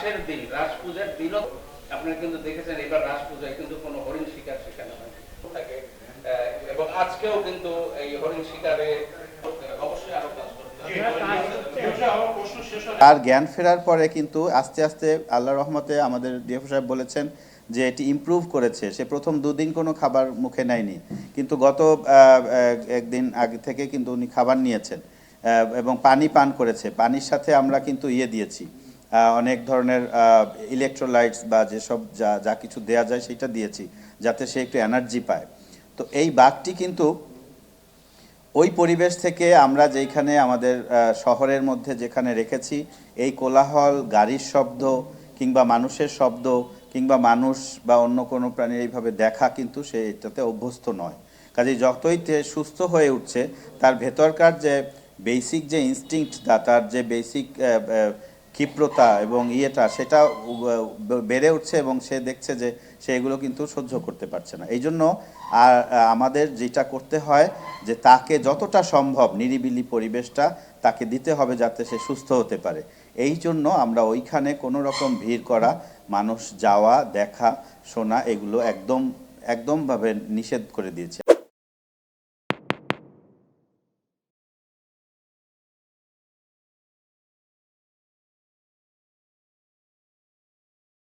রাসের দিন, রাস পূজার দিনও আপনারা কিন্তু দেখেছেন এবার রাস পূজায় কিন্তু কোনো হরিণ শিকার সেখানে হয় থাকে। এবং আজকেও কিন্তু এই হরিণ শিকারে অবশ্যই আরো কাজ করতে হবে। আর জ্ঞান ফেরার পরে কিন্তু আস্তে আস্তে আল্লাহর রহমতে আমাদের ডিএফও সাহেব বলেছেন যে এটি ইমপ্রুভ করেছে। সে প্রথম দুদিন কোনো খাবার মুখে নেয়নি, কিন্তু গত একদিন আগে থেকে কিন্তু উনি খাবার নিয়েছেন এবং পানি পান করেছে। পানির সাথে আমরা কিন্তু দিয়েছি অনেক ধরনের ইলেকট্রোলাইটস বা যেসব যা যা কিছু দেয়া যায় সেটা দিয়েছি, যাতে সে একটু এনার্জি পায়। তো এই বাঘটি কিন্তু ওই পরিবেশ থেকে আমরা যেখানে আমাদের শহরের মধ্যে যেখানে রেখেছি, এই কোলাহল, গাড়ির শব্দ কিংবা মানুষের শব্দ কিংবা মানুষ বা অন্য কোনো প্রাণীর এইভাবে দেখা কিন্তু সে এটাতে অভ্যস্ত নয়। কাজেই যতই সুস্থ হয়ে উঠছে, তার ভেতরকার যে বেসিক যে ইনস্টিংক্ট, তার যে বেসিক ক্ষিপ্রতা এবং সেটা বেড়ে উঠছে এবং সে দেখছে যে সে এগুলো কিন্তু সহ্য করতে পারছে না। এই জন্য আর আমাদের যেটা করতে হয় যে তাকে যতটা সম্ভব নিরিবিলি পরিবেশটা তাকে দিতে হবে, যাতে সে সুস্থ হতে পারে। এই জন্য আমরা ওইখানে কোনো রকম ভিড় করা, মানুষ যাওয়া, দেখা, শোনা এগুলো একদমভাবে নিষেধ করে দিয়েছি।